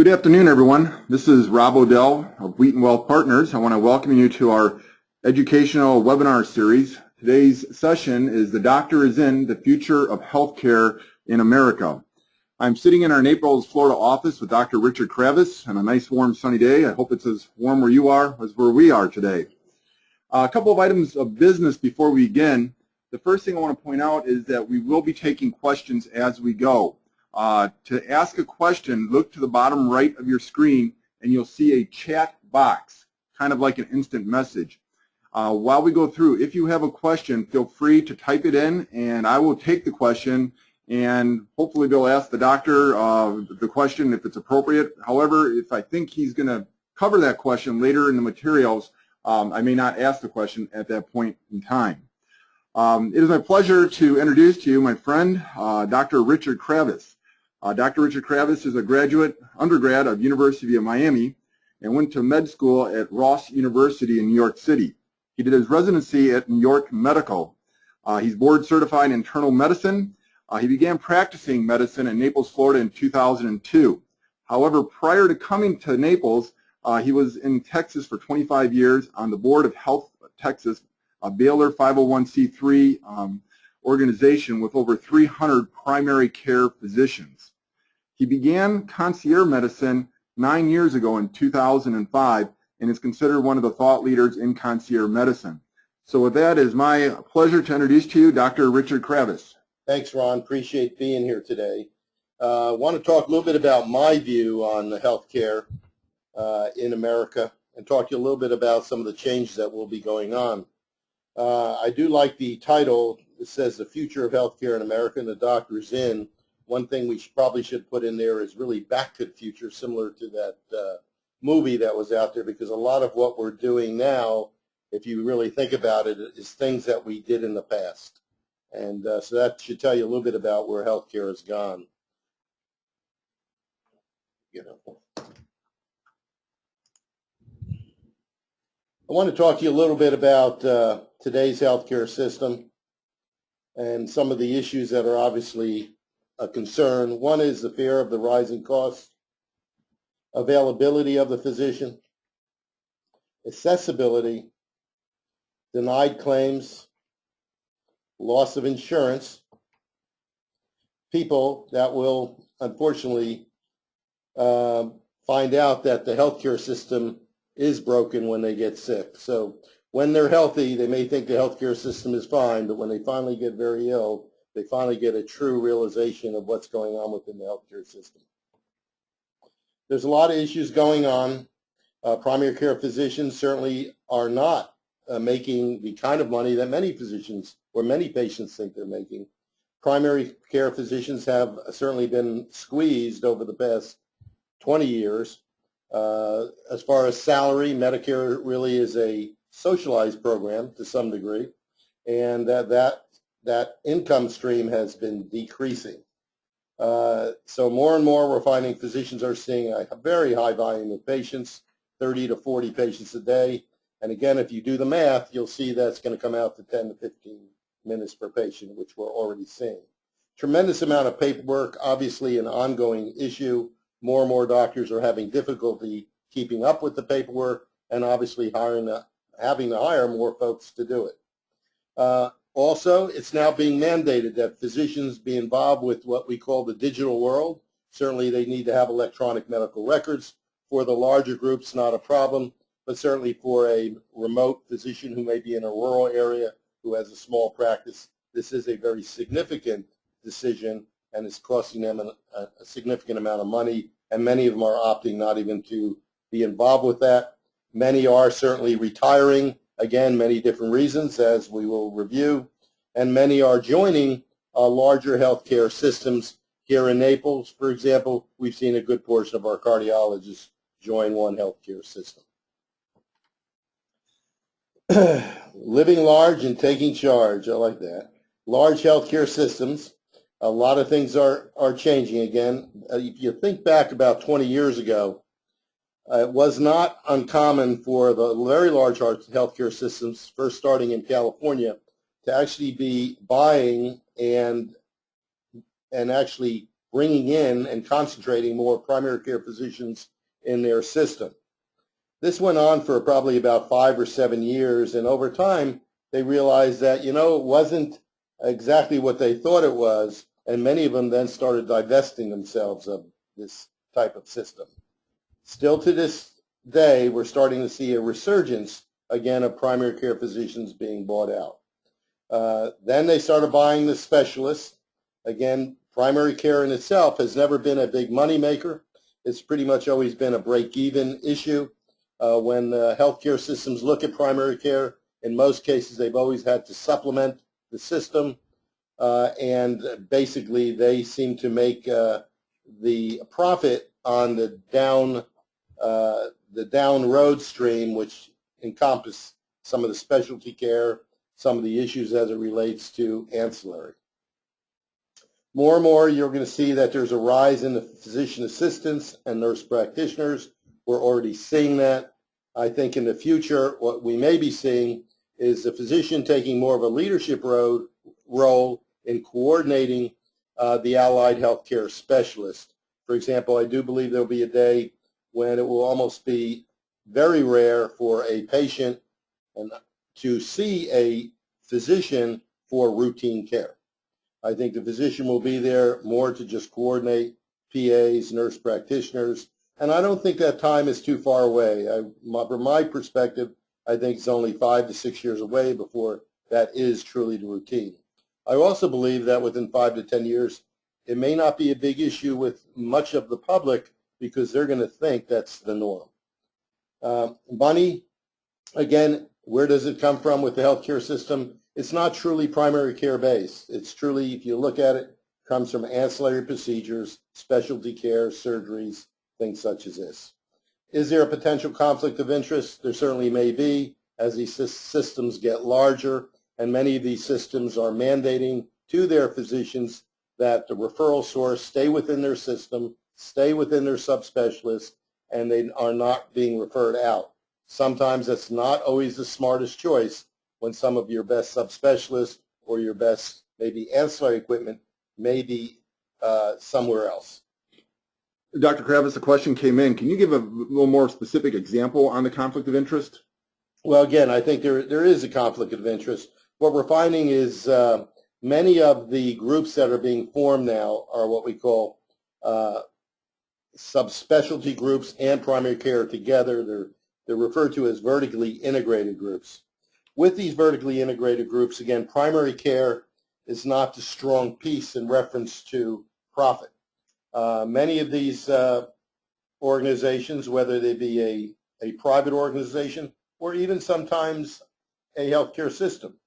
Good afternoon, everyone. This is Rob Odell of Wheaton Wealth Partners. I want to welcome you to our educational webinar series. Today's session is The Doctor is In, the Future of Healthcare in America. I'm sitting in our Naples, Florida office with Dr. Richard Kravis on a nice, warm, sunny day. I hope it's as warm where you are as where we are today. A couple of items of business before we begin. The first thing I want to point out is that we will be taking questions as we go. To ask a question, look to the bottom right of your screen and you'll see a chat box, kind of like an instant message. While we go through, if you have a question, feel free to type it in and I will take the question and hopefully they'll ask the doctor the question if it's appropriate. However, if I think he's going to cover that question later in the materials, I may not ask the question at that point in time. It is my pleasure to introduce to you my friend, Dr. Richard Kravis. Dr. Richard Kravis is a undergrad of University of Miami and went to med school at Ross University in New York City. He did his residency at New York Medical. He's board certified in internal medicine. He began practicing medicine in Naples, Florida in 2002. However, prior to coming to Naples, he was in Texas for 25 years on the board of Health Texas, a Baylor 501c3 organization with over 300 primary care physicians. He began Concierge Medicine 9 years ago in 2005 and is considered one of the thought leaders in Concierge Medicine. So with that, it is my pleasure to introduce to you Dr. Richard Kravis. Thanks, Ron. Appreciate being here today. I want to talk a little bit about my view on the healthcare in America and talk to you a little bit about some of the changes that will be going on. I do like the title. It says the future of healthcare in America and the doctor is in. One thing we probably should put in there is really Back to the Future, similar to that movie that was out there, because a lot of what we're doing now, if you really think about it, is things that we did in the past. And so that should tell you a little bit about where healthcare has gone. I want to talk to you a little bit about today's healthcare system and some of the issues that are obviously a concern. One is the fear of the rising costs, availability of the physician, accessibility, denied claims, loss of insurance, people that will unfortunately find out that the healthcare system is broken when they get sick. So when they're healthy, they may think the healthcare system is fine, but when they finally get very ill, they finally get a true realization of what's going on within the healthcare system. There's a lot of issues going on. Primary care physicians certainly are not making the kind of money that many physicians or many patients think they're making. Primary care physicians have certainly been squeezed over the past 20 years. As far as salary, Medicare really is a socialized program to some degree, and that income stream has been decreasing. So more and more we're finding physicians are seeing a very high volume of patients, 30 to 40 patients a day. And again, if you do the math, you'll see that's going to come out to 10 to 15 minutes per patient, which we're already seeing. Tremendous amount of paperwork, obviously an ongoing issue. More and more doctors are having difficulty keeping up with the paperwork and obviously having to hire more folks to do it. Also, it's now being mandated that physicians be involved with what we call the digital world. Certainly they need to have electronic medical records. For the larger groups, not a problem, but certainly for a remote physician who may be in a rural area who has a small practice, this is a very significant decision and it's costing them a significant amount of money, and many of them are opting not even to be involved with that. Many are certainly retiring, again, many different reasons, as we will review, and many are joining larger healthcare systems. Here in Naples, for example, we've seen a good portion of our cardiologists join one healthcare system. Living large and taking charge, I like that. Large healthcare systems, a lot of things are changing again. If you think back about 20 years ago, it was not uncommon for the very large healthcare systems, first starting in California, to actually be buying and actually bringing in and concentrating more primary care physicians in their system. This went on for probably about 5 or 7 years, and over time they realized that, it wasn't exactly what they thought it was, and many of them then started divesting themselves of this type of system. Still to this day, we're starting to see a resurgence again of primary care physicians being bought out. Then they started buying the specialists. Again, primary care in itself has never been a big money maker. It's pretty much always been a break-even issue. When healthcare systems look at primary care, in most cases they've always had to supplement the system, and basically they seem to make the profit on the down road stream, which encompass some of the specialty care, some of the issues as it relates to ancillary. More and more, you're going to see that there's a rise in the physician assistants and nurse practitioners. We're already seeing that. I think in the future, what we may be seeing is the physician taking more of a leadership role in coordinating the allied healthcare specialist. For example, I do believe there'll be a day when it will almost be very rare for a patient to see a physician for routine care. I think the physician will be there more to just coordinate PAs, nurse practitioners, and I don't think that time is too far away. From my perspective, I think it's only 5 to 6 years away before that is truly the routine. I also believe that within 5 to 10 years, it may not be a big issue with much of the public because they're going to think that's the norm. Money, again, where does it come from with the healthcare system? It's not truly primary care based. It's truly, if you look at it, comes from ancillary procedures, specialty care, surgeries, things such as this. Is there a potential conflict of interest? There certainly may be as these systems get larger, and many of these systems are mandating to their physicians that the referral source stay within their system, stay within their subspecialist, and they are not being referred out. Sometimes that's not always the smartest choice when some of your best subspecialists or your best maybe ancillary equipment may be somewhere else. Dr. Kravis, a question came in. Can you give a little more specific example on the conflict of interest? Well, again, I think there is a conflict of interest. What we're finding is many of the groups that are being formed now are what we call subspecialty groups and primary care together. They're referred to as vertically integrated groups. With these vertically integrated groups, again, primary care is not the strong piece in reference to profit. Many of these organizations, whether they be a private organization or even sometimes a healthcare system,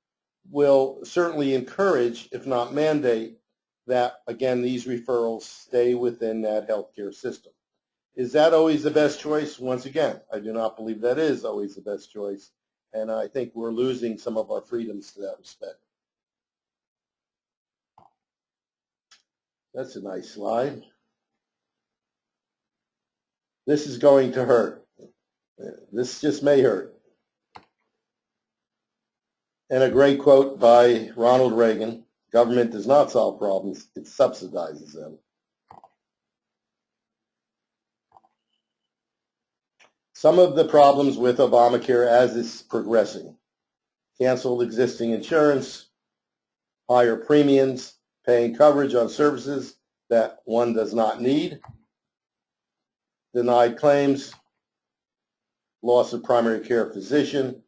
will certainly encourage, if not mandate, that, again, these referrals stay within that healthcare system. Is that always the best choice? Once again, I do not believe that is always the best choice, and I think we're losing some of our freedoms to that respect. That's a nice slide. This is going to hurt. This just may hurt. And a great quote by Ronald Reagan: government does not solve problems, it subsidizes them. Some of the problems with Obamacare as it's progressing: canceled existing insurance, higher premiums, paying coverage on services that one does not need, denied claims, loss of primary care physician,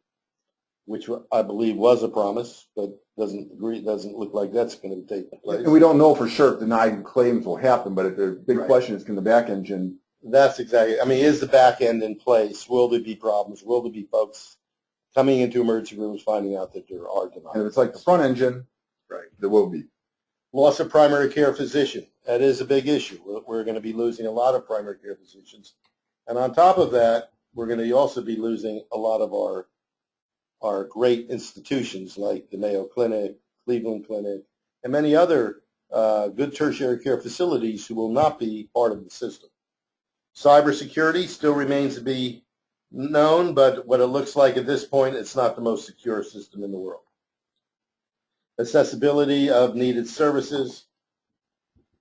which I believe was a promise, but doesn't look like that's going to take place. And we don't know for sure if denied claims will happen, but the big question is, can the back engine? That's exactly. I mean, is the back end in place? Will there be problems? Will there be folks coming into emergency rooms finding out that there are denials? And if it's like the front engine, right, there will be. Loss of primary care physician. That is a big issue. We're going to be losing a lot of primary care physicians. And on top of that, we're going to also be losing a lot of our great institutions like the Mayo Clinic, Cleveland Clinic, and many other good tertiary care facilities who will not be part of the system. Cybersecurity still remains to be known, but what it looks like at this point, it's not the most secure system in the world. Accessibility of needed services,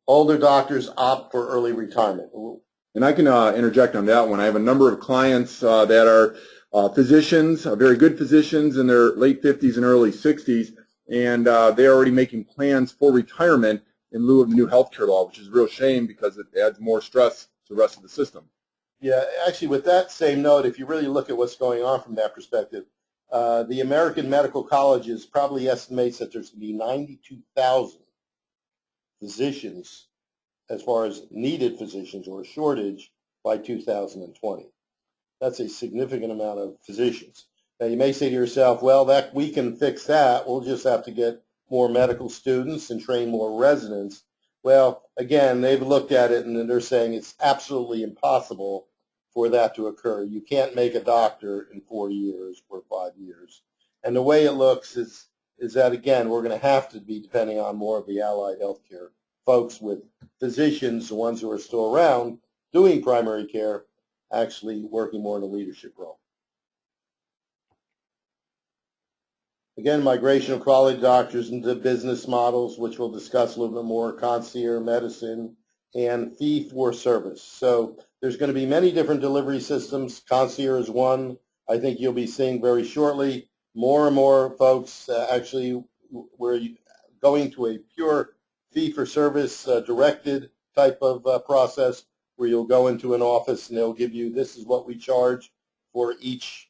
older doctors opt for early retirement. And I can interject on that one. I have a number of clients that are physicians, very good physicians in their late 50s and early 60s, and they're already making plans for retirement in lieu of the new healthcare law, which is a real shame because it adds more stress to the rest of the system. Yeah, actually, with that same note, if you really look at what's going on from that perspective, the American Medical Colleges probably estimates that there's going to be 92,000 physicians as far as needed physicians or a shortage by 2020. That's a significant amount of physicians. Now, you may say to yourself, well, that we can fix that. We'll just have to get more medical students and train more residents. Well, again, they've looked at it and they're saying it's absolutely impossible for that to occur. You can't make a doctor in 4 years or 5 years. And the way it looks is that, again, we're going to have to be depending on more of the allied healthcare folks with physicians, the ones who are still around, doing primary care, actually working more in a leadership role. Again, migration of quality doctors into business models, which we'll discuss a little bit more, concierge medicine, and fee-for-service. So there's going to be many different delivery systems. Concierge is one I think you'll be seeing very shortly. More and more folks actually we're going to a pure fee-for-service directed type of process where you'll go into an office and they'll give you, this is what we charge for each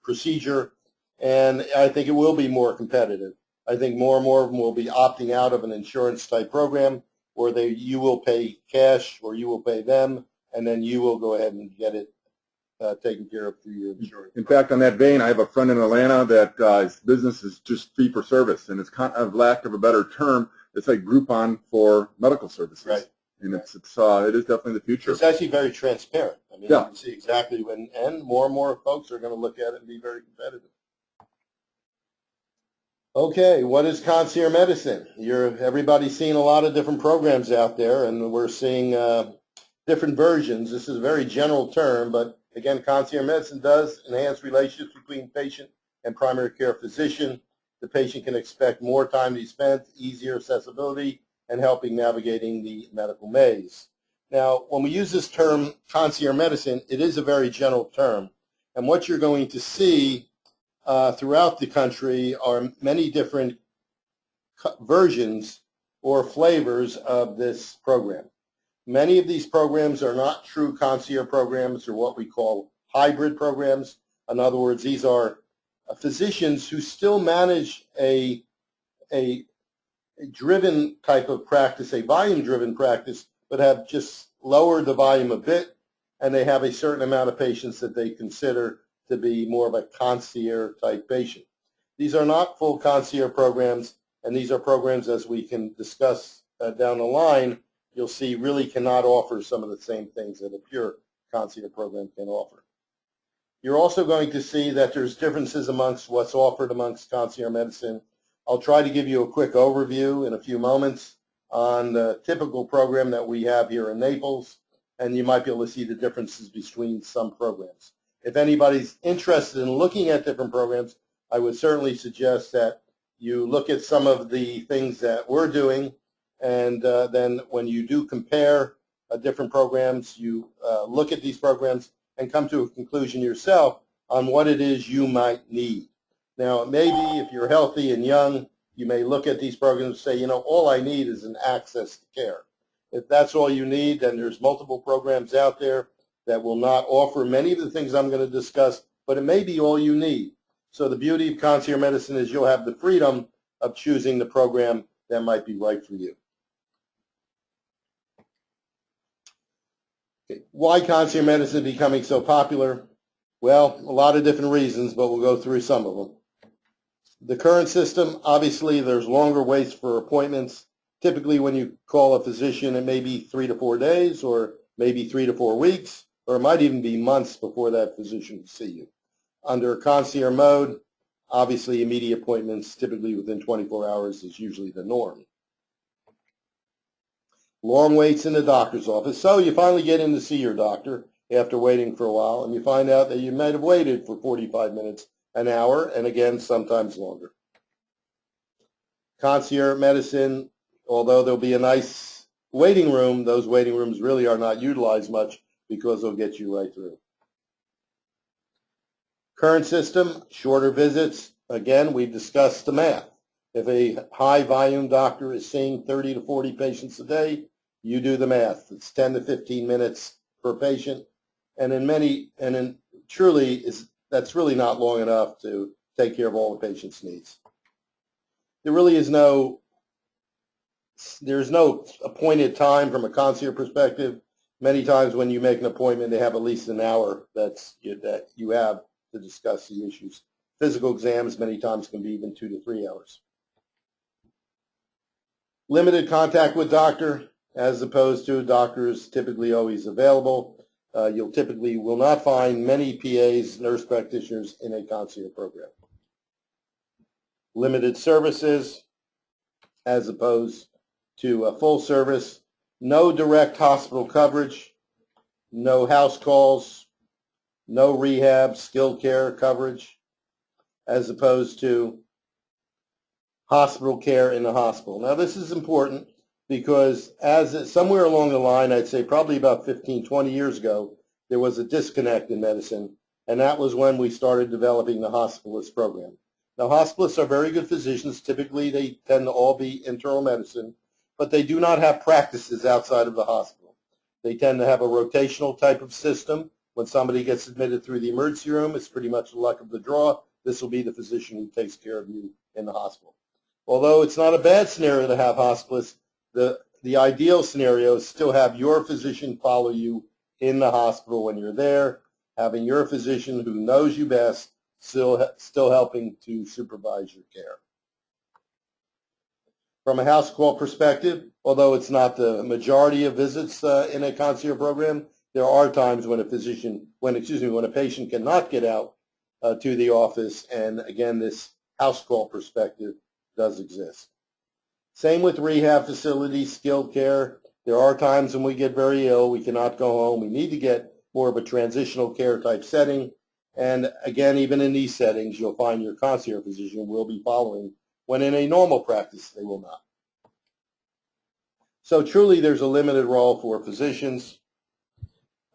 procedure. And I think it will be more competitive. I think more and more of them will be opting out of an insurance type program where you will pay cash or you will pay them, and then you will go ahead and get it taken care of through your insurance. In fact, on that vein, I have a friend in Atlanta that his business is just fee for service, and it's kind of lack of a better term, it's like Groupon for medical services. Right. And it is definitely the future. It's actually very transparent. I mean, yeah. You can see exactly when, and more folks are going to look at it and be very competitive. Okay, what is concierge medicine? Everybody's seeing a lot of different programs out there, and we're seeing different versions. This is a very general term, but again, concierge medicine does enhance relationships between patient and primary care physician. The patient can expect more time to be spent, easier accessibility, and helping navigating the medical maze. Now, when we use this term concierge medicine, it is a very general term, and what you're going to see throughout the country are many different versions or flavors of this program. Many of these programs are not true concierge programs or what we call hybrid programs. In other words, these are physicians who still manage a driven type of practice, a volume-driven practice, but have just lowered the volume a bit, and they have a certain amount of patients that they consider to be more of a concierge type patient. These are not full concierge programs, and these are programs, as we can discuss down the line, you'll see really cannot offer some of the same things that a pure concierge program can offer. You're also going to see that there's differences amongst what's offered amongst concierge medicine. I'll try to give you a quick overview in a few moments on the typical program that we have here in Naples, and you might be able to see the differences between some programs. If anybody's interested in looking at different programs, I would certainly suggest that you look at some of the things that we're doing, and then when you do compare different programs, you look at these programs and come to a conclusion yourself on what it is you might need. Now, maybe if you're healthy and young, you may look at these programs and say, you know, all I need is an access to care. If that's all you need, then there's multiple programs out there that will not offer many of the things I'm going to discuss, but it may be all you need. So the beauty of concierge medicine is you'll have the freedom of choosing the program that might be right for you. Okay. Why concierge medicine is becoming so popular? Well, a lot of different reasons, but we'll go through some of them. The current system, obviously, there's longer waits for appointments. Typically, when you call a physician, it may be 3 to 4 days, or maybe 3 to 4 weeks, or it might even be months before that physician will see you. Under concierge mode, obviously, immediate appointments, typically within 24 hours, is usually the norm. Long waits in the doctor's office. So you finally get in to see your doctor after waiting for a while, and you find out that you might have waited for 45 minutes, an hour, and again, sometimes longer. Concierge medicine, although there'll be a nice waiting room, those waiting rooms really are not utilized much because they'll get you right through. Current system, shorter visits. Again, we've discussed the math. If a high volume doctor is seeing 30 to 40 patients a day, you do the math. It's 10 to 15 minutes per patient. And that's really not long enough to take care of all the patient's needs. There's no appointed time from a concierge perspective. Many times when you make an appointment, they have at least an hour that you have to discuss the issues. Physical exams many times can be even 2 to 3 hours. Limited contact with doctor, as opposed to doctors typically always available. You'll typically will not find many PAs, nurse practitioners, in a concierge program. Limited services, as opposed to a full service. No direct hospital coverage, no house calls, no rehab, skilled care coverage, as opposed to hospital care in the hospital. Now, this is important because somewhere along the line, I'd say probably about 15, 20 years ago, there was a disconnect in medicine, and that was when we started developing the hospitalist program. Now, hospitalists are very good physicians. Typically, they tend to all be internal medicine, but they do not have practices outside of the hospital. They tend to have a rotational type of system. When somebody gets admitted through the emergency room, it's pretty much the luck of the draw. This will be the physician who takes care of you in the hospital. Although it's not a bad scenario to have hospitalists, the ideal scenario is still have your physician follow you in the hospital when you're there, having your physician who knows you best still helping to supervise your care. From a house call perspective, although it's not the majority of visits in a concierge program, there are times when a patient cannot get out to the office, and again, this house call perspective does exist. Same with rehab facilities, skilled care. There are times when we get very ill, we cannot go home. We need to get more of a transitional care type setting. And again, even in these settings, you'll find your concierge physician will be following, when in a normal practice, they will not. So truly, there's a limited role for physicians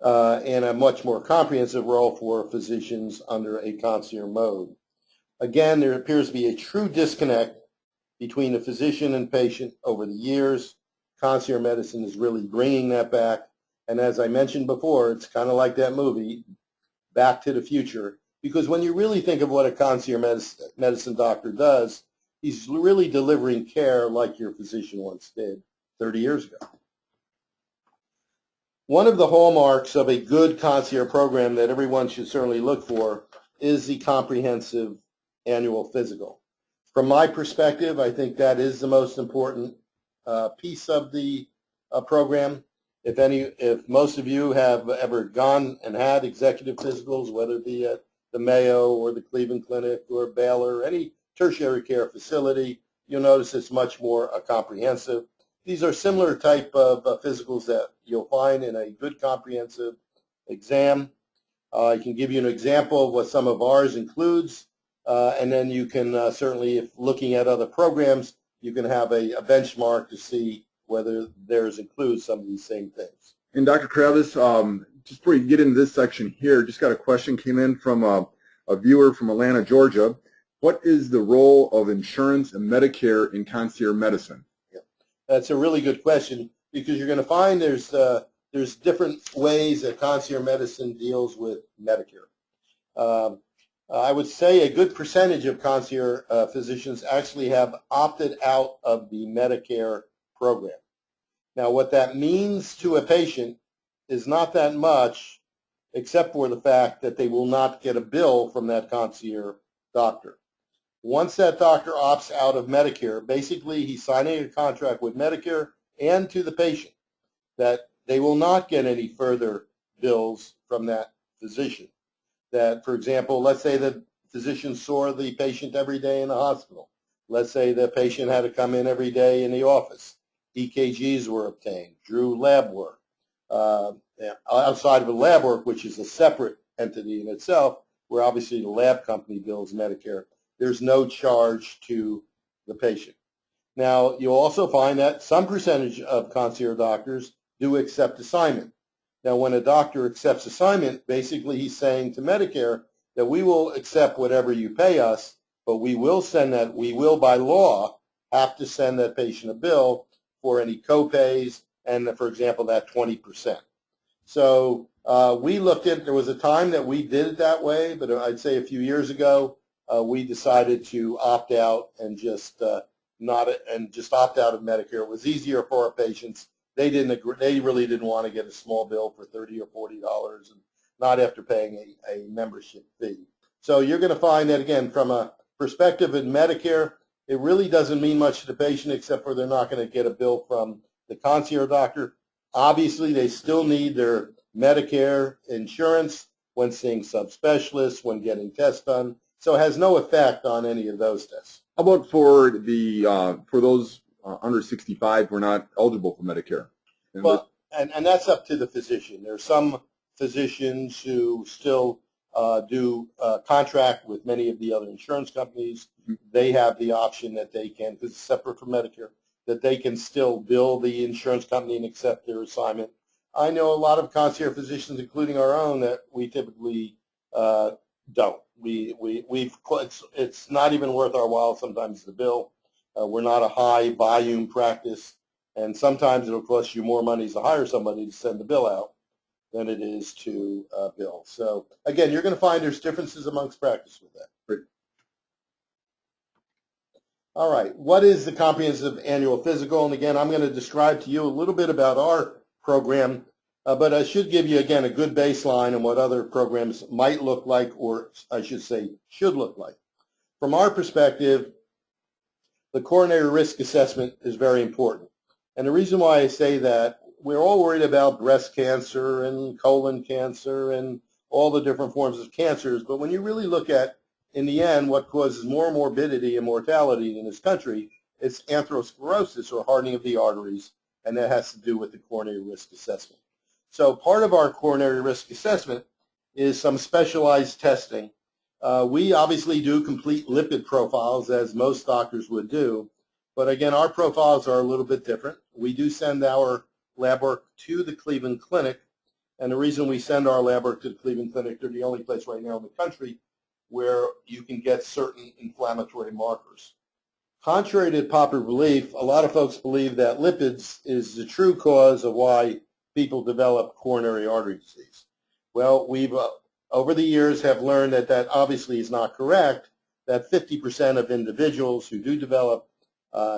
and a much more comprehensive role for physicians under a concierge mode. Again, there appears to be a true disconnect between the physician and patient over the years. Concierge medicine is really bringing that back. And as I mentioned before, it's kind of like that movie, Back to the Future, because when you really think of what a concierge medicine doctor does, he's really delivering care like your physician once did 30 years ago. One of the hallmarks of a good concierge program that everyone should certainly look for is the comprehensive annual physical. From my perspective, I think that is the most important piece of the program. If most of you have ever gone and had executive physicals, whether it be at the Mayo or the Cleveland Clinic or Baylor or any tertiary care facility, you'll notice it's much more comprehensive. These are similar type of physicals that you'll find in a good comprehensive exam. I can give you an example of what some of ours includes, and then you can certainly, if looking at other programs, you can have a benchmark to see whether theirs includes some of these same things. And Dr. Travis, just before you get into this section here, just got a question came in from a viewer from Atlanta, Georgia. What is the role of insurance and Medicare in concierge medicine? Yeah. That's a really good question, because you're going to find there's different ways that concierge medicine deals with Medicare. I would say a good percentage of concierge physicians actually have opted out of the Medicare program. Now, what that means to a patient is not that much, except for the fact that they will not get a bill from that concierge doctor. Once that doctor opts out of Medicare, basically he's signing a contract with Medicare and to the patient that they will not get any further bills from that physician. That, for example, let's say the physician saw the patient every day in the hospital. Let's say the patient had to come in every day in the office. EKGs were obtained, drew lab work. Outside of the lab work, which is a separate entity in itself, where obviously the lab company bills Medicare, there's no charge to the patient. Now, you'll also find that some percentage of concierge doctors do accept assignment. Now, when a doctor accepts assignment, basically he's saying to Medicare that we will accept whatever you pay us, but we will by law have to send that patient a bill for any copays and, for example, that 20%. So we looked at, there was a time that we did it that way, but I'd say a few years ago, we decided to opt out and just opt out of Medicare. It was easier for our patients. They didn't agree, they really didn't want to get a small bill for $30 or $40 and not after paying a membership fee. So you're going to find that, again, from a perspective in Medicare, it really doesn't mean much to the patient except for they're not going to get a bill from the concierge doctor. Obviously, they still need their Medicare insurance when seeing subspecialists, when getting tests done. So it has no effect on any of those tests. How about for those under 65 who are not eligible for Medicare? And that's up to the physician. There are some physicians who still do contract with many of the other insurance companies. They have the option that they can, because it's separate from Medicare, that they can still bill the insurance company and accept their assignment. I know a lot of concierge physicians, including our own, that we typically don't. It's not even worth our while sometimes to bill. We're not a high volume practice, and sometimes it'll cost you more money to hire somebody to send the bill out than it is to bill. So again, you're going to find there's differences amongst practice with that. Great. All right, what is the comprehensive annual physical? And again, I'm going to describe to you a little bit about our program, but I should give you, again, a good baseline on what other programs might look like, or I should say should look like. From our perspective, the coronary risk assessment is very important. And the reason why I say that, we're all worried about breast cancer and colon cancer and all the different forms of cancers, but when you really look at, in the end, what causes more morbidity and mortality in this country, it's atherosclerosis, or hardening of the arteries, and that has to do with the coronary risk assessment. So part of our coronary risk assessment is some specialized testing. We obviously do complete lipid profiles, as most doctors would do, but again, our profiles are a little bit different. We do send our lab work to the Cleveland Clinic, and the reason we send our lab work to the Cleveland Clinic, they're the only place right now in the country where you can get certain inflammatory markers. Contrary to popular belief, a lot of folks believe that lipids is the true cause of why people develop coronary artery disease. Well, we've over the years have learned that that obviously is not correct, that 50% of individuals who do develop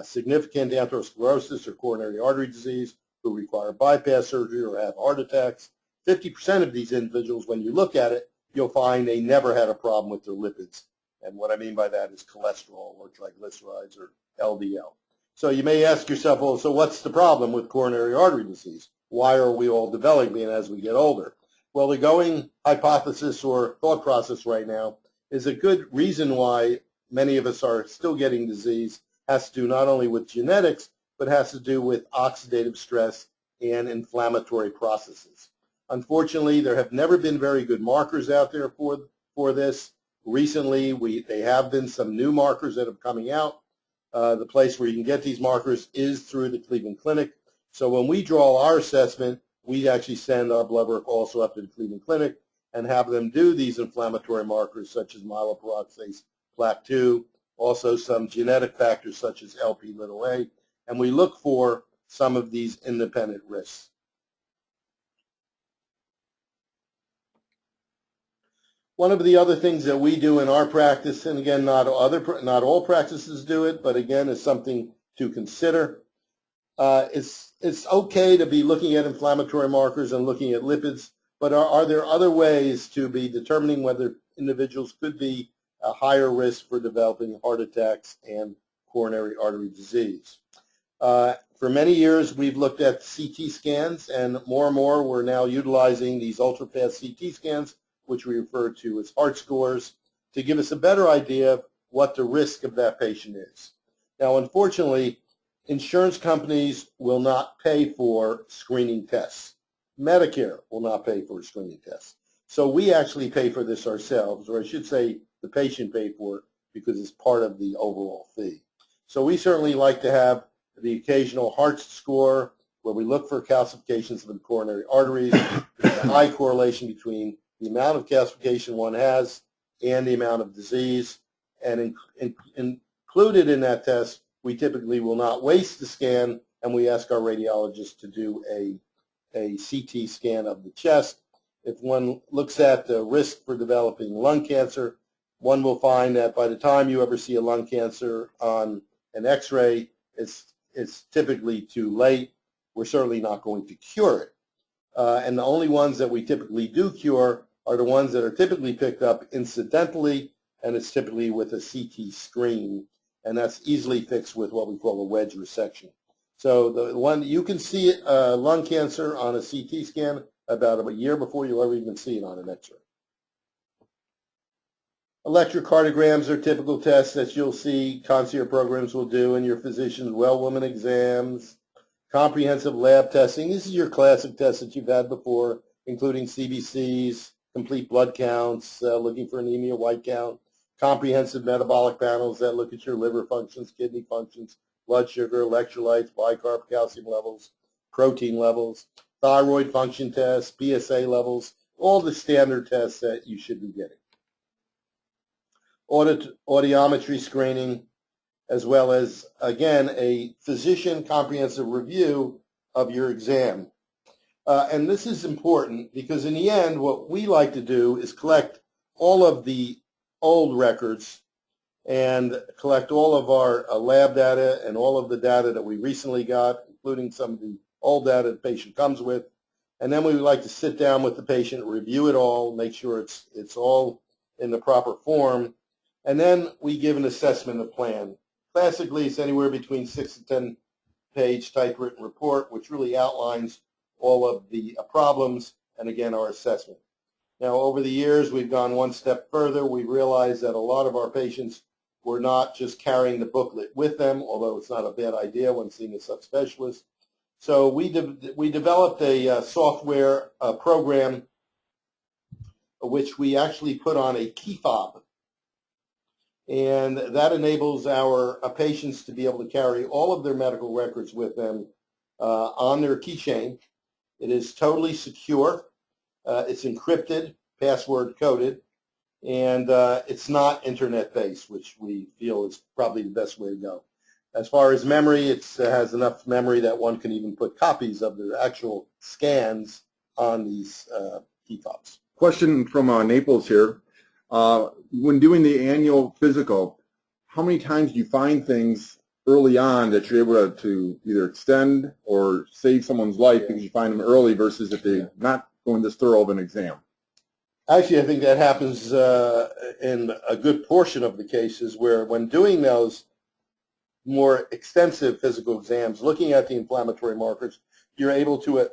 significant atherosclerosis or coronary artery disease, who require bypass surgery or have heart attacks, 50% of these individuals, when you look at it, you'll find they never had a problem with their lipids. And what I mean by that is cholesterol or triglycerides or LDL. So you may ask yourself, well, so what's the problem with coronary artery disease? Why are we all developing it as we get older? Well, the going hypothesis or thought process right now is a good reason why many of us are still getting disease has to do not only with genetics, but has to do with oxidative stress and inflammatory processes. Unfortunately, there have never been very good markers out there for this. Recently, they have been some new markers that are coming out. The place where you can get these markers is through the Cleveland Clinic. So when we draw our assessment, we actually send our blood work also up to the Cleveland Clinic and have them do these inflammatory markers such as myeloperoxidase plaque 2, also some genetic factors such as Lp(a), and we look for some of these independent risks. One of the other things that we do in our practice, and again, not all practices do it, but again, is something to consider. It's okay to be looking at inflammatory markers and looking at lipids, but are there other ways to be determining whether individuals could be a higher risk for developing heart attacks and coronary artery disease? For many years, we've looked at CT scans, and more we're now utilizing these ultra-fast CT scans, which we refer to as heart scores, to give us a better idea of what the risk of that patient is. Now, unfortunately, insurance companies will not pay for screening tests. Medicare will not pay for screening tests. So we actually pay for this ourselves, or I should say the patient pays for it because it's part of the overall fee. So we certainly like to have the occasional heart score where we look for calcifications of the coronary arteries. There's a high correlation between the amount of calcification one has and the amount of disease. And included in that test, we typically will not waste the scan, and we ask our radiologist to do a CT scan of the chest. If one looks at the risk for developing lung cancer, one will find that by the time you ever see a lung cancer on an X-ray, it's typically too late. We're certainly not going to cure it. And the only ones that we typically do cure are the ones that are typically picked up incidentally, and it's typically with a CT screen, and that's easily fixed with what we call a wedge resection. So the one you can see lung cancer on a CT scan about a year before you'll ever even see it on an X-ray. Electrocardiograms are typical tests that you'll see concierge programs will do in your physician's well-woman exams. Comprehensive lab testing. This is your classic test that you've had before, including CBCs, complete blood counts, looking for anemia, white count, comprehensive metabolic panels that look at your liver functions, kidney functions, blood sugar, electrolytes, bicarb, calcium levels, protein levels, thyroid function tests, PSA levels, all the standard tests that you should be getting. Audiometry screening, as well as, again, a physician comprehensive review of your exam. And this is important because in the end, what we like to do is collect all of the old records and collect all of our lab data and all of the data that we recently got, including some of the old data the patient comes with. And then we would like to sit down with the patient, review it all, make sure it's all in the proper form. And then we give an assessment of plan. Classically, it's anywhere between 6 to 10 page typewritten report, which really outlines all of the problems and, again, our assessment. Now, over the years, we've gone one step further. We realized that a lot of our patients were not just carrying the booklet with them, although it's not a bad idea when seeing a subspecialist. So we developed a software program which we actually put on a key fob. And that enables our patients to be able to carry all of their medical records with them on their keychain. It is totally secure. It's encrypted, password coded, and it's not internet-based, which we feel is probably the best way to go. As far as memory, it has enough memory that one can even put copies of the actual scans on these key fobs. Question from Naples here. When doing the annual physical, how many times do you find things early on that you're able to either extend or save someone's life because you find them early versus if they're not going this thorough of an exam? Actually, I think that happens in a good portion of the cases where when doing those more extensive physical exams, looking at the inflammatory markers, you're able to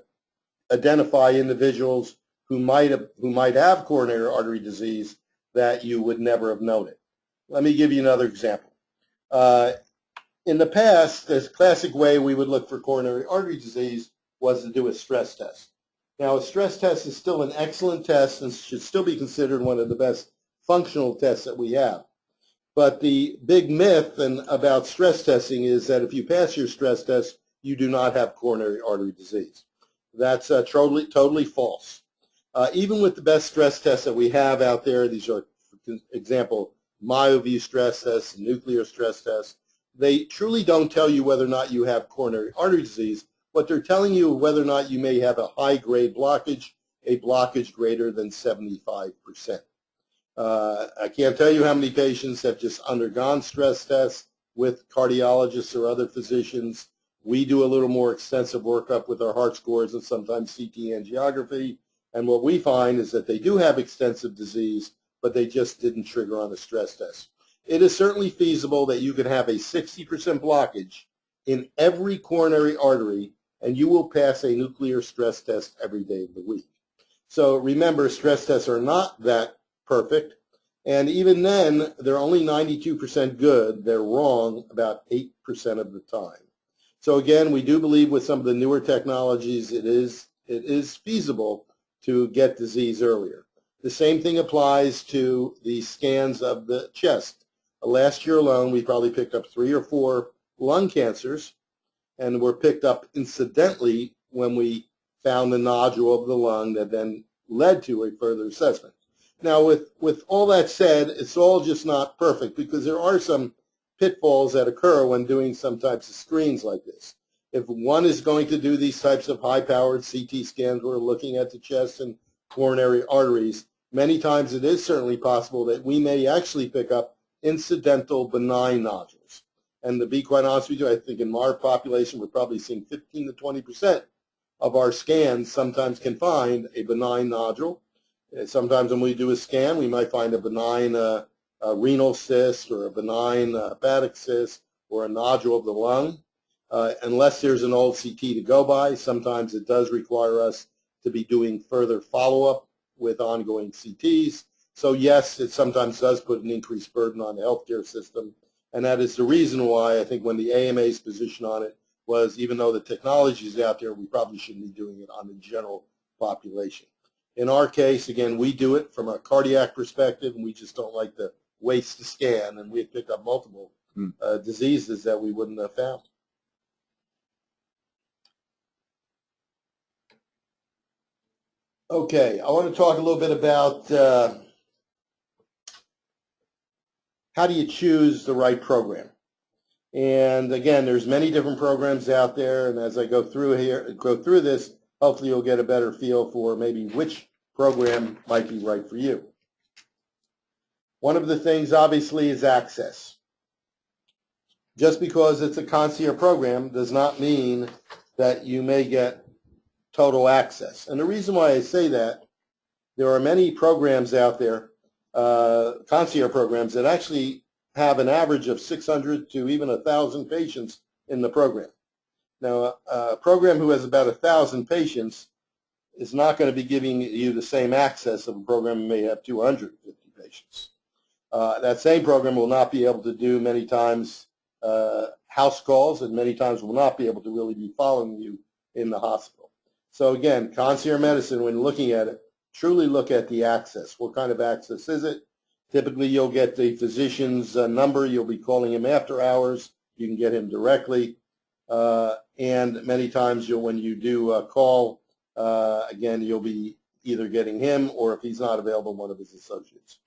identify individuals who might have coronary artery disease that you would never have known it. Let me give you another example. In the past, the classic way we would look for coronary artery disease was to do a stress test. Now, a stress test is still an excellent test and should still be considered one of the best functional tests that we have. But the big myth about stress testing is that if you pass your stress test, you do not have coronary artery disease. That's totally false. Even with the best stress tests that we have out there, these are, for example, MyoView stress tests, nuclear stress tests, they truly don't tell you whether or not you have coronary artery disease. What they're telling you is whether or not you may have a high-grade blockage, a blockage greater than 75%. I can't tell you how many patients have just undergone stress tests with cardiologists or other physicians. We do a little more extensive workup with our heart scores and sometimes CT angiography. And what we find is that they do have extensive disease, but they just didn't trigger on a stress test. It is certainly feasible that you can have a 60% blockage in every coronary artery, and you will pass a nuclear stress test every day of the week. So remember, stress tests are not that perfect, and even then, they're only 92% good. They're wrong about 8% of the time. So again, we do believe with some of the newer technologies, it is feasible to get disease earlier. The same thing applies to the scans of the chest. Last year alone, we probably picked up 3 or 4 lung cancers, and were picked up incidentally when we found the nodule of the lung that then led to a further assessment. Now, with all that said, it's all just not perfect because there are some pitfalls that occur when doing some types of screens like this. If one is going to do these types of high-powered CT scans, we're looking at the chest and coronary arteries, many times it is certainly possible that we may actually pick up incidental benign nodules. And to be quite honest with you, I think in our population, we're probably seeing 15 to 20% of our scans sometimes can find a benign nodule. Sometimes when we do a scan, we might find a benign renal cyst or a benign hepatic cyst or a nodule of the lung. Unless there's an old CT to go by, sometimes it does require us to be doing further follow-up with ongoing CTs. So yes, it sometimes does put an increased burden on the healthcare system. And that is the reason why I think when the AMA's position on it was, even though the technology is out there, we probably shouldn't be doing it on the general population. In our case, again, we do it from a cardiac perspective, and we just don't like to waste the scan, and we pick up multiple diseases that we wouldn't have found. Okay, I want to talk a little bit about how do you choose the right program. And again, there's many different programs out there, and as I go through this, hopefully you'll get a better feel for maybe which program might be right for you. One of the things, obviously, is access. Just because it's a concierge program does not mean that you may get total access. And the reason why I say that, there are many programs out there, concierge programs, that actually have an average of 600 to even 1,000 patients in the program. Now, a program who has about 1,000 patients is not going to be giving you the same access of a program that may have 250 patients. That same program will not be able to do many times house calls, and many times will not be able to really be following you in the hospital. So again, concierge medicine, when looking at it, truly look at the access. What kind of access is it? Typically, you'll get the physician's number. You'll be calling him after hours. You can get him directly. And many times, when you do call, again, you'll be either getting him, or if he's not available, one of his associates.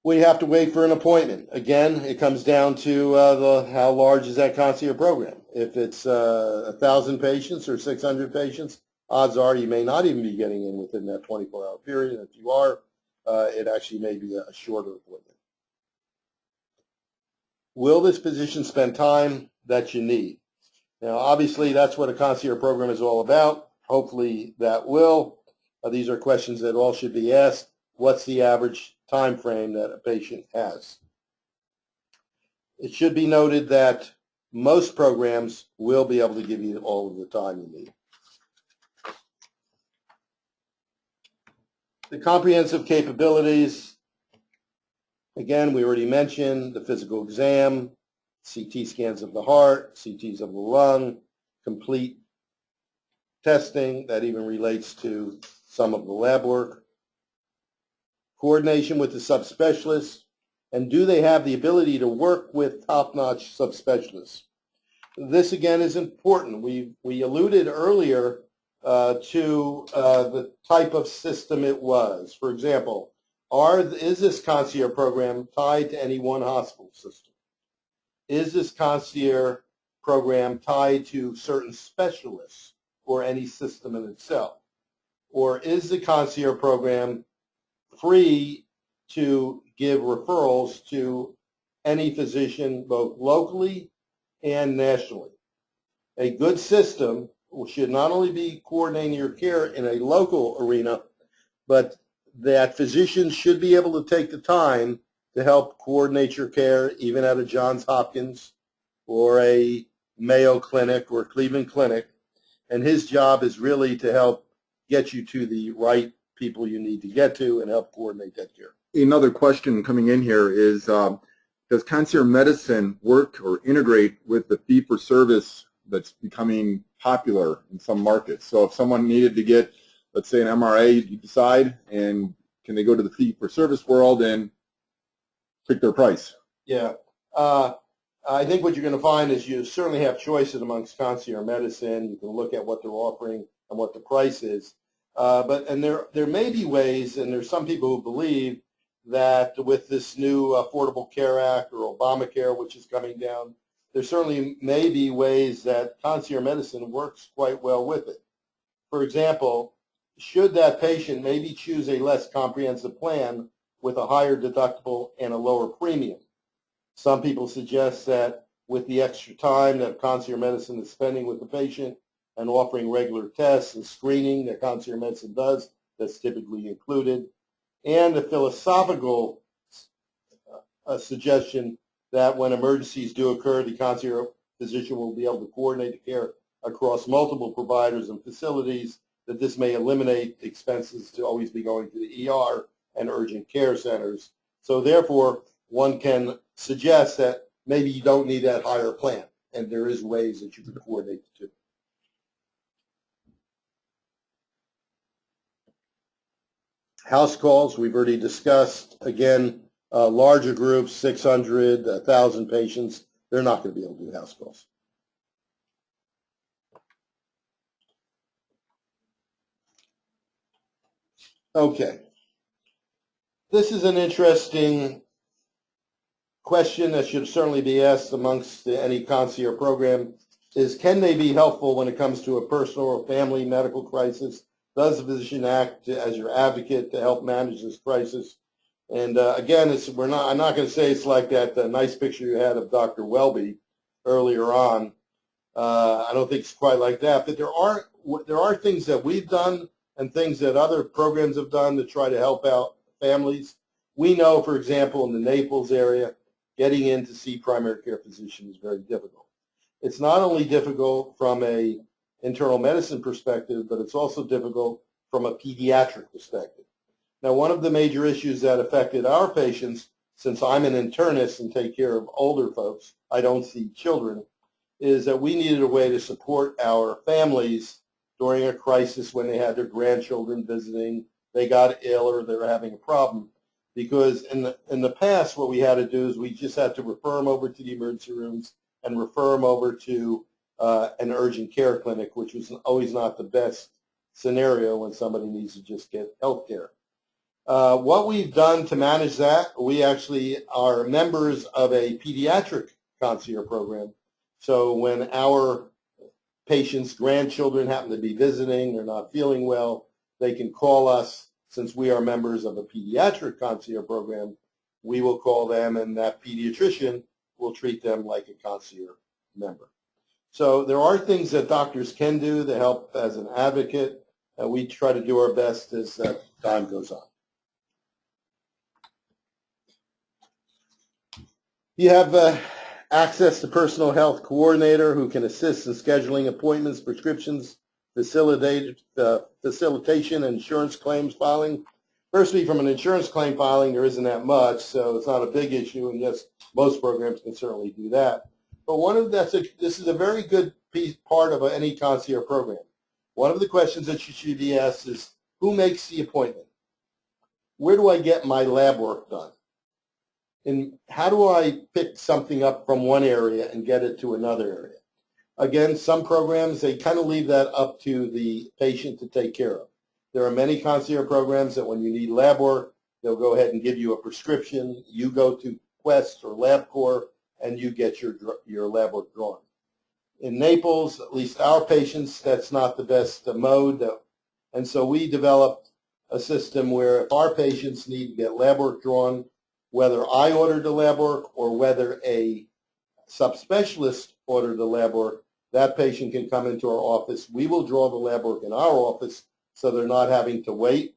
We have to wait for an appointment. Again, it comes down to how large is that concierge program. If it's 1,000 patients or 600 patients, odds are you may not even be getting in within that 24-hour period. If you are, it actually may be a shorter appointment. Will this physician spend time that you need? Now, obviously, that's what a concierge program is all about. Hopefully, that will. These are questions that all should be asked. What's the average time frame that a patient has? It should be noted that most programs will be able to give you all of the time you need. The comprehensive capabilities, again, we already mentioned the physical exam, CT scans of the heart, CTs of the lung, complete testing that even relates to some of the lab work, coordination with the subspecialists, and do they have the ability to work with top-notch subspecialists? This, again, is important. We alluded earlier to the type of system it was. For example, is this concierge program tied to any one hospital system? Is this concierge program tied to certain specialists or any system in itself? Or is the concierge program free to give referrals to any physician, both locally and nationally? A good system should not only be coordinating your care in a local arena, but that physicians should be able to take the time to help coordinate your care, even at a Johns Hopkins or a Mayo Clinic or Cleveland Clinic. And his job is really to help get you to the right people you need to get to and help coordinate that care. Another question coming in here is, does concierge medicine work or integrate with the fee-for-service that's becoming popular in some markets? So if someone needed to get, let's say, an MRA, you decide, and can they go to the fee-for-service world and pick their price. Yeah. I think what you're going to find is you certainly have choices amongst concierge medicine. You can look at what they're offering and what the price is. And there may be ways, and there's some people who believe that with this new Affordable Care Act or Obamacare, which is coming down, there certainly may be ways that concierge medicine works quite well with it. For example, should that patient maybe choose a less comprehensive plan with a higher deductible and a lower premium? Some people suggest that with the extra time that concierge medicine is spending with the patient and offering regular tests and screening that concierge medicine does, that's typically included, and a philosophical suggestion that when emergencies do occur, the concierge physician will be able to coordinate the care across multiple providers and facilities, that this may eliminate expenses to always be going to the ER and urgent care centers. So therefore, one can suggest that maybe you don't need that higher plan, and there is ways that you can coordinate the two. House calls, we've already discussed. Again, larger groups, 600, 1,000 patients, they're not going to be able to do house calls. Okay. This is an interesting question that should certainly be asked amongst any concierge program, is can they be helpful when it comes to a personal or family medical crisis? Does the physician act as your advocate to help manage this crisis? And again, I'm not going to say it's like that nice picture you had of Dr. Welby earlier on. I don't think it's quite like that, but there are things that we've done and things that other programs have done to try to help out families. We know, for example, in the Naples area, getting in to see primary care physician is very difficult. It's not only difficult from a internal medicine perspective, but it's also difficult from a pediatric perspective. Now, one of the major issues that affected our patients, since I'm an internist and take care of older folks, I don't see children, is that we needed a way to support our families during a crisis when they had their grandchildren visiting, they got ill, or they were having a problem. Because in the past, what we had to do is we just had to refer them over to the emergency rooms and refer them over to an urgent care clinic, which was always not the best scenario when somebody needs to just get health care. What we've done to manage that, we actually are members of a pediatric concierge program. So when our patients' grandchildren happen to be visiting, they're not feeling well, they can call us. Since we are members of a pediatric concierge program, we will call them, and that pediatrician will treat them like a concierge member. So there are things that doctors can do to help as an advocate, and we try to do our best as time goes on. You have access to personal health coordinator who can assist in scheduling appointments, prescriptions, facilitation, insurance claims filing. Firstly, from an insurance claim filing, there isn't that much, so it's not a big issue, and yes, most programs can certainly do that. But this is a very good part of any concierge program. One of the questions that you should be asked is, who makes the appointment? Where do I get my lab work done? And how do I pick something up from one area and get it to another area? Again, some programs, they kind of leave that up to the patient to take care of. There are many concierge programs that when you need lab work, they'll go ahead and give you a prescription. You go to Quest or LabCorp, and you get your lab work drawn. In Naples, at least our patients, that's not the best mode. And so we developed a system where if our patients need to get lab work drawn, whether I ordered the lab work or whether a subspecialist ordered the lab work, that patient can come into our office. We will draw the lab work in our office so they're not having to wait.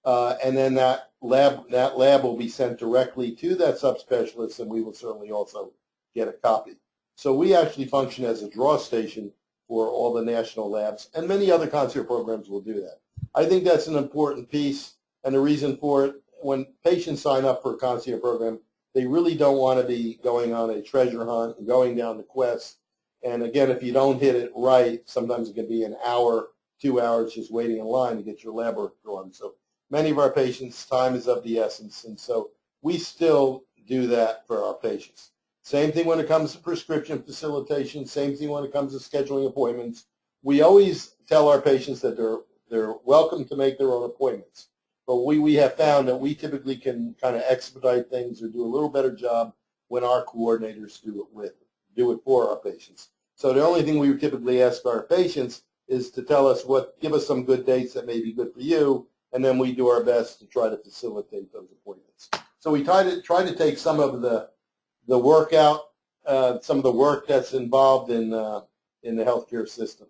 And then that lab will be sent directly to that subspecialist, and we will certainly also get a copy. So we actually function as a draw station for all the national labs, and many other concierge programs will do that. I think that's an important piece, and the reason for it, when patients sign up for a concierge program, they really don't want to be going on a treasure hunt and going down the Quest. And again, if you don't hit it right, sometimes it can be an hour, 2 hours just waiting in line to get your lab work drawn. So many of our patients' time is of the essence, and so we still do that for our patients. Same thing when it comes to prescription facilitation, same thing when it comes to scheduling appointments. We always tell our patients that they're welcome to make their own appointments. But we have found that we typically can kind of expedite things or do a little better job when our coordinators do it for our patients. So the only thing we would typically ask our patients is to tell us give us some good dates that may be good for you, and then we do our best to try to facilitate those appointments. So we try to take some of the workout, some of the work that's involved in the healthcare system.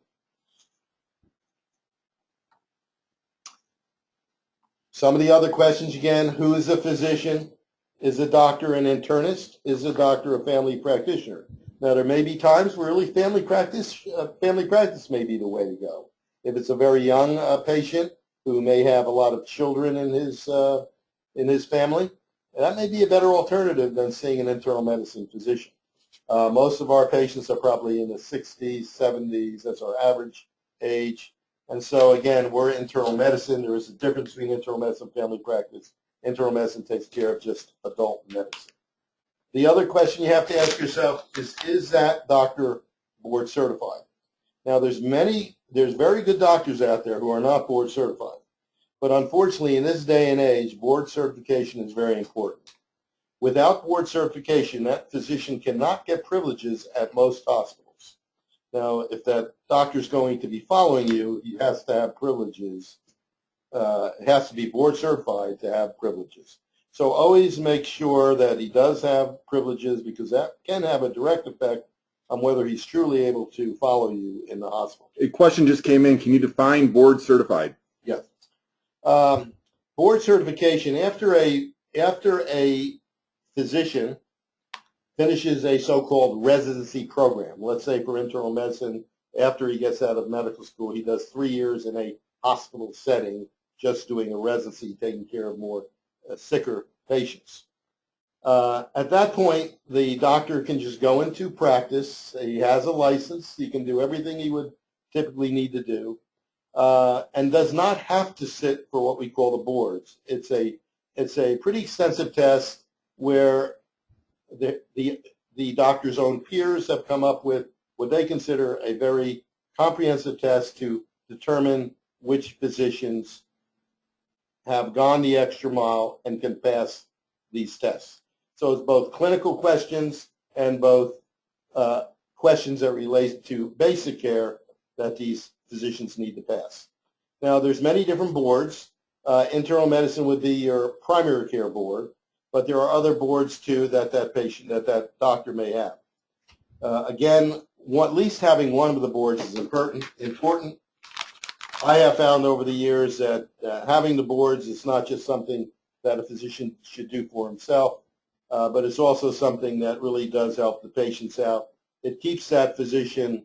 Some of the other questions again: who is a physician? Is a doctor an internist? Is a doctor a family practitioner? Now, there may be times where really family practice may be the way to go. If it's a very young patient who may have a lot of children in his family, that may be a better alternative than seeing an internal medicine physician. Most of our patients are probably in the 60s, 70s. That's our average age. And so, again, we're internal medicine. There is a difference between internal medicine and family practice. Internal medicine takes care of just adult medicine. The other question you have to ask yourself is that doctor board certified? Now, there's very good doctors out there who are not board certified. But unfortunately, in this day and age, board certification is very important. Without board certification, that physician cannot get privileges at most hospitals. Now, if that doctor is going to be following you, he has to have privileges. It has to be board certified to have privileges. So always make sure that he does have privileges, because that can have a direct effect on whether he's truly able to follow you in the hospital. A question just came in. Can you define board certified? Yes. Board certification, after a physician finishes a so-called residency program, let's say for internal medicine, after he gets out of medical school, he does 3 years in a hospital setting, just doing a residency, taking care of more sicker patients. At that point, the doctor can just go into practice. He has a license. He can do everything he would typically need to do, and does not have to sit for what we call the boards. It's a pretty extensive test where the doctor's own peers have come up with what they consider a very comprehensive test to determine which physicians have gone the extra mile and can pass these tests. So it's both clinical questions and both questions that relate to basic care that these physicians need to pass. Now, there's many different boards. Internal medicine would be your primary care board, but there are other boards too that that doctor may have. Again, at least having one of the boards is important. I have found over the years that having the boards is not just something that a physician should do for himself, but it's also something that really does help the patients out. It keeps that physician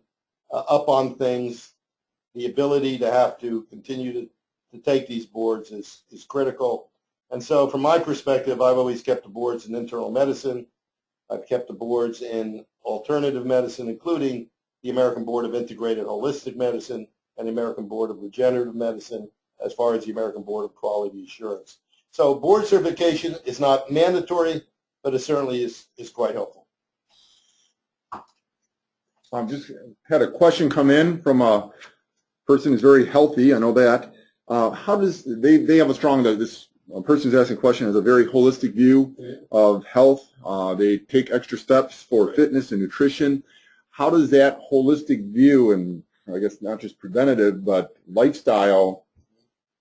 up on things. The ability to have to continue to take these boards is critical. And so from my perspective, I've always kept the boards in internal medicine. I've kept the boards in alternative medicine, including the American Board of Integrated Holistic Medicine and the American Board of Regenerative Medicine, as far as the American Board of Quality Assurance. So board certification is not mandatory, but it certainly is quite helpful. I've just had a question come in from a person who's very healthy. I know that. How does they have a strong, this person who's asking a question has a very holistic view of health. They take extra steps for fitness and nutrition. How does that holistic view, and I guess not just preventative, but lifestyle,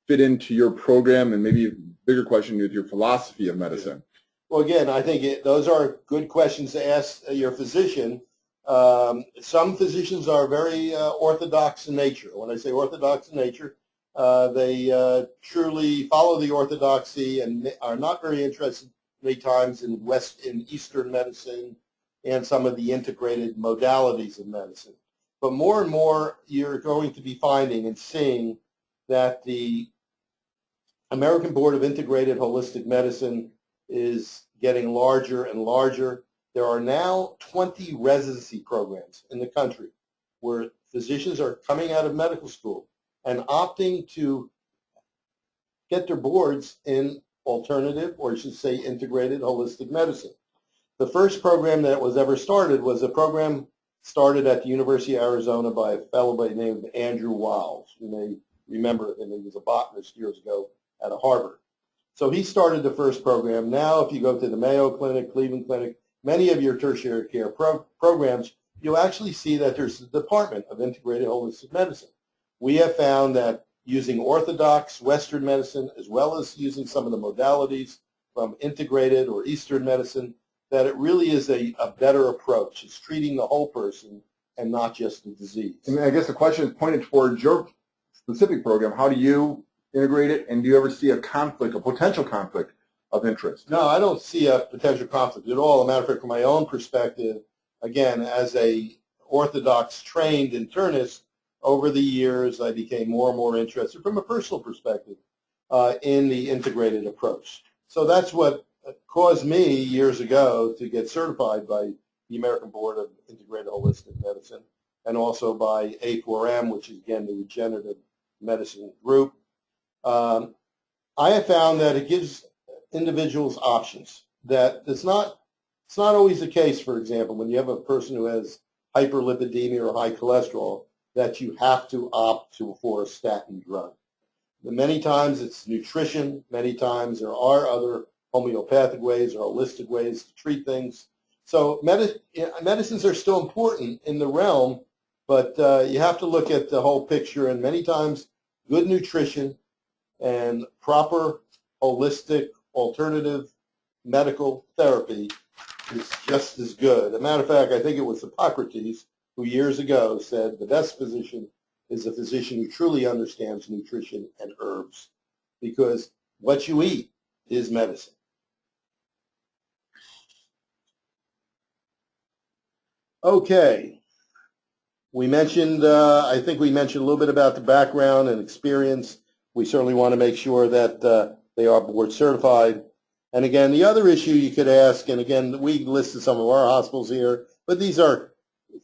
fit into your program, and maybe a bigger question with your philosophy of medicine? Well, again, I think those are good questions to ask your physician. Some physicians are very orthodox in nature. When I say orthodox in nature, they truly follow the orthodoxy and are not very interested many times in Eastern medicine and some of the integrated modalities of medicine. But more and more, you're going to be finding and seeing that the American Board of Integrated Holistic Medicine is getting larger and larger. There are now 20 residency programs in the country where physicians are coming out of medical school and opting to get their boards in alternative, or I should say integrated holistic medicine. The first program that was ever started was a program started at the University of Arizona by a fellow by the name of Andrew Wiles. You may remember him. He was a botanist years ago at Harvard. So he started the first program. Now, if you go to the Mayo Clinic, Cleveland Clinic, many of your tertiary care programs, you'll actually see that there's a department of integrated holistic medicine. We have found that using orthodox Western medicine, as well as using some of the modalities from integrated or Eastern medicine, that it really is a better approach. It's treating the whole person and not just the disease. And I guess the question is pointed towards your specific program. How do you integrate it, and do you ever see a conflict, a potential conflict of interest? No, I don't see a potential conflict at all. As a matter of fact, from my own perspective, again, as a orthodox trained internist, over the years I became more and more interested from a personal perspective in the integrated approach. So that's what caused me years ago to get certified by the American Board of Integrated Holistic Medicine and also by A4M, which is again the regenerative medicine group. I have found that it gives individuals options. That it's not always the case, for example, when you have a person who has hyperlipidemia or high cholesterol, that you have to opt for a statin drug. Many times it's nutrition. Many times there are other homeopathic ways or holistic ways to treat things. So medicines are still important in the realm, but you have to look at the whole picture, and many times good nutrition and proper holistic alternative medical therapy is just as good. As a matter of fact, I think it was Hippocrates who years ago said the best physician is a physician who truly understands nutrition and herbs, because what you eat is medicine. Okay. We mentioned, I think we mentioned a little bit about the background and experience. We certainly want to make sure that they are board certified. And again, the other issue you could ask, and again, we listed some of our hospitals here, but these are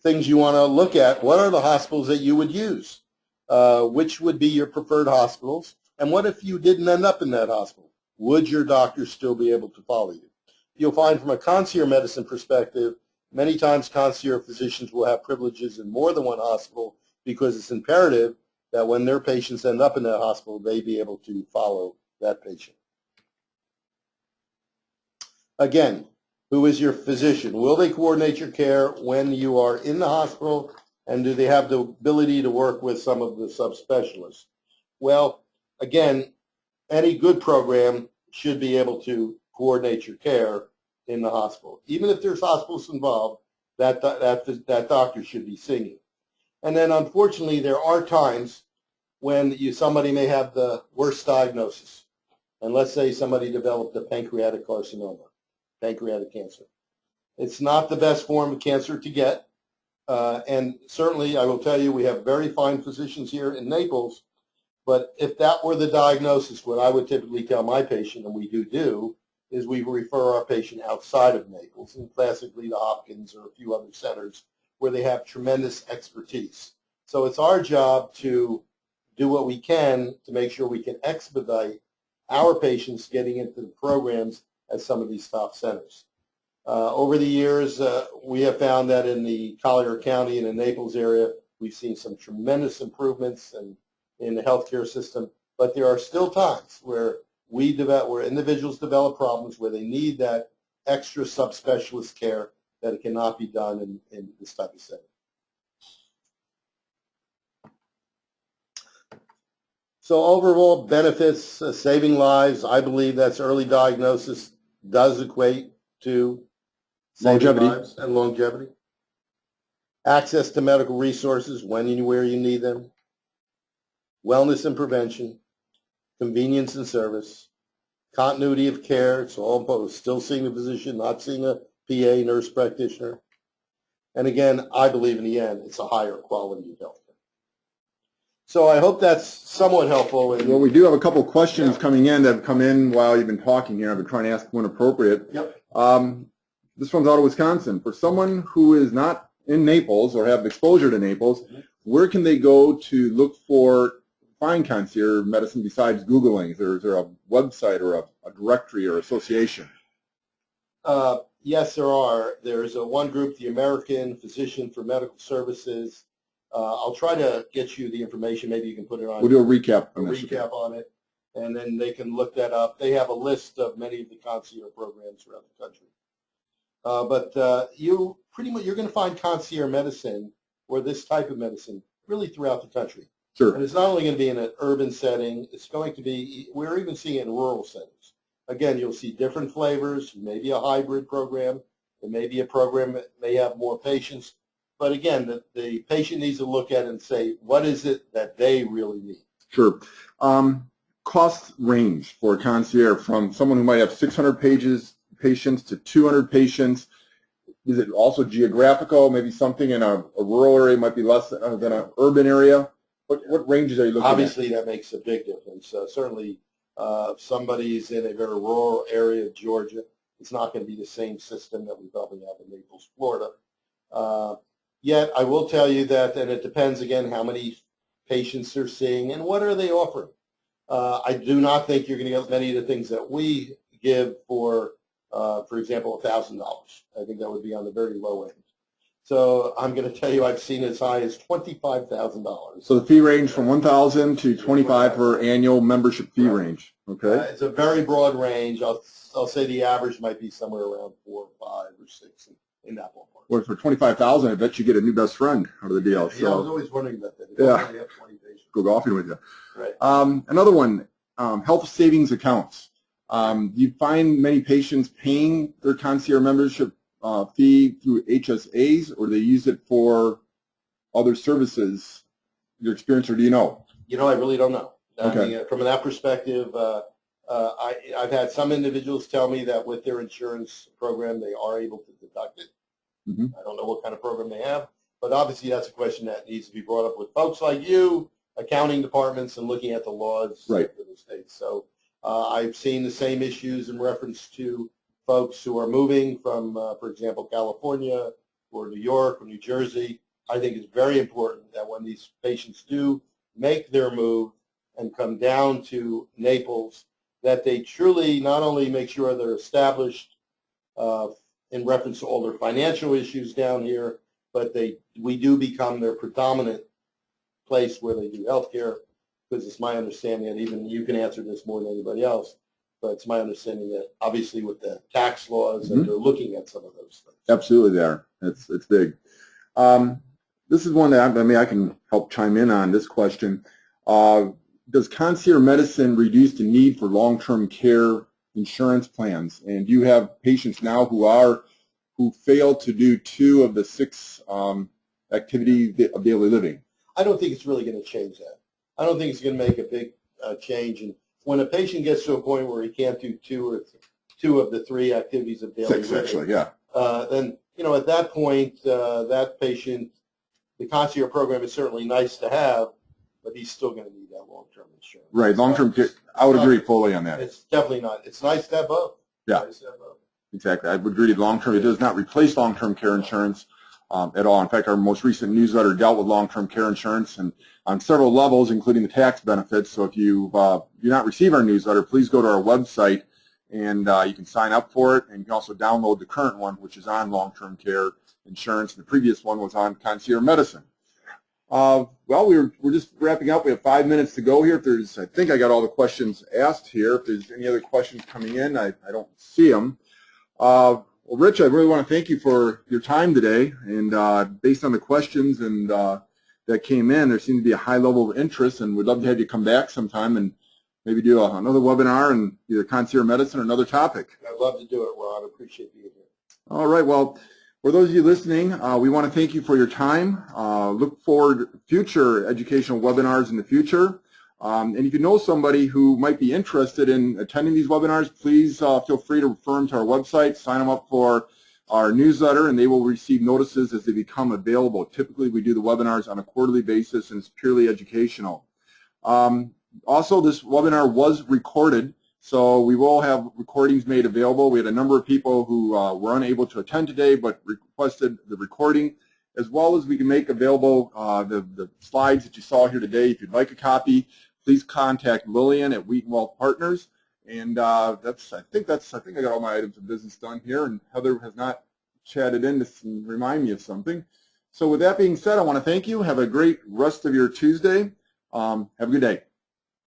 things you want to look at. What are the hospitals that you would use? Which would be your preferred hospitals? And what if you didn't end up in that hospital? Would your doctor still be able to follow you? You'll find from a concierge medicine perspective, many times concierge physicians will have privileges in more than one hospital because it's imperative that when their patients end up in that hospital, they be able to follow that patient. Again, who is your physician? Will they coordinate your care when you are in the hospital, and do they have the ability to work with some of the subspecialists? Well, again, any good program should be able to coordinate your care in the hospital. Even if there's hospitals involved, that doctor should be seeing you. And then, unfortunately, there are times when somebody may have the worst diagnosis. And let's say somebody developed a pancreatic carcinoma, pancreatic cancer. It's not the best form of cancer to get. And certainly, I will tell you, we have very fine physicians here in Naples. But if that were the diagnosis, what I would typically tell my patient, and we do, is we refer our patient outside of Naples, and classically to Hopkins or a few other centers where they have tremendous expertise. So it's our job to do what we can to make sure we can expedite our patients getting into the programs at some of these top centers. Over the years, we have found that in the Collier County and the Naples area, we've seen some tremendous improvements in the healthcare system, but there are still times where individuals develop problems where they need that extra subspecialist care that it cannot be done in this type of setting. So overall benefits, saving lives, I believe that's early diagnosis does equate to saving lives and longevity. Access to medical resources when and where you need them. Wellness and prevention. Convenience and service. Continuity of care. It's all both. Still seeing a physician, not seeing a PA, nurse practitioner. And again, I believe in the end, it's a higher quality of health. So I hope that's somewhat helpful. Well, we do have a couple questions coming in that have come in while you've been talking here. I've been trying to ask when appropriate. Yep. This one's out of Wisconsin. For someone who is not in Naples or have exposure to Naples, where can they go to look for find concierge medicine besides Googling? Is there a website or a directory or association? Yes, there are. There's one group, the American Physician for Medical Services. I'll try to get you the information. Maybe you can put it on. We'll do a recap. On it, and then they can look that up. They have a list of many of the concierge programs around the country. You pretty much, you're going to find concierge medicine or this type of medicine really throughout the country. Sure. And it's not only going to be in an urban setting, it's going to be, we're even seeing it in rural settings. Again, you'll see different flavors, maybe a hybrid program, it may be a program that may have more patients. But again, the patient needs to look at it and say, what is it that they really need? Sure. Cost range for a concierge from someone who might have 600 patients to 200 patients. Is it also geographical? Maybe something in a rural area might be less than an urban area. What ranges are you looking at? Obviously, that makes a big difference. Certainly, if somebody's in a very rural area of Georgia, it's not going to be the same system that we probably have in Naples, Florida. Yet, I will tell you that, and it depends, again, how many patients they're seeing and what are they offering. I do not think you're going to get many of the things that we give for example, $1,000. I think that would be on the very low end. So I'm going to tell you I've seen as high as $25,000. So the fee range from $1,000 to $25,000 for annual membership fee range. Okay. It's a very broad range. I'll say the average might be somewhere around 4 or 5 or 6 in that ballpark. Well, for $25,000, I bet you get a new best friend out of the deal. Yeah, I was always wondering about that. Yeah. Have 20 patients. Go golfing with you. Right. Another one, health savings accounts. Do you find many patients paying their concierge membership fee through HSAs, or they use it for other services? Your experience, or do you know? You know, I really don't know. Okay. I mean, from that perspective, I've had some individuals tell me that with their insurance program, they are able to deduct it. Mm-hmm. I don't know what kind of program they have, but obviously that's a question that needs to be brought up with folks like you, accounting departments, and looking at the laws right. for the state. So I've seen the same issues in reference to folks who are moving from, for example, California or New York or New Jersey. I think it's very important that when these patients do make their move and come down to Naples, that they truly not only make sure they're established in reference to all their financial issues down here, but we do become their predominant place where they do healthcare, because it's my understanding, and even you can answer this more than anybody else, but it's my understanding that obviously with the tax laws, that they're looking at some of those things. Absolutely, they are. It's big. This is one that I can help chime in on this question. Does concierge medicine reduce the need for long-term care insurance plans? And do you have patients now who fail to do 2 of the 6 activities of daily living? I don't think it's really going to change that. I don't think it's going to make a big change. And when a patient gets to a point where he can't do 2 of the 3 activities of daily living, 6 actually, yeah. Then at that point, that patient, the concierge program is certainly nice to have, but he's still going to need that long-term insurance. Right, long-term care. I would agree fully on that. It's definitely not. It's nice to have both. Yeah, nice to have both. Exactly. I would agree. Long-term, it does not replace long-term care insurance at all. In fact, our most recent newsletter dealt with long-term care insurance and on several levels, including the tax benefits. So if you do not receive our newsletter, please go to our website and you can sign up for it. And you can also download the current one, which is on long-term care insurance. The previous one was on concierge medicine. Well, we're just wrapping up. We have 5 minutes to go here. I think I got all the questions asked here. If there's any other questions coming in, I don't see them. Well, Rich, I really want to thank you for your time today. And based on the questions and that came in, there seemed to be a high level of interest, and we'd love to have you come back sometime and maybe do another webinar on either concierge medicine or another topic. I'd love to do it, Ron. I appreciate being here. All right. Well, for those of you listening, we want to thank you for your time. Look forward to future educational webinars in the future. And if you know somebody who might be interested in attending these webinars, please feel free to refer them to our website, sign them up for our newsletter, and they will receive notices as they become available. Typically, we do the webinars on a quarterly basis, and it's purely educational. Also, this webinar was recorded, so we will have recordings made available. We had a number of people who were unable to attend today but requested the recording, as well as we can make available the slides that you saw here today. If you'd like a copy, please contact Lillian at Wheaton Wealth Partners, And I think I got all my items of business done here, and Heather has not chatted in to remind me of something. So with that being said, I want to thank you. Have a great rest of your Tuesday. Have a good day.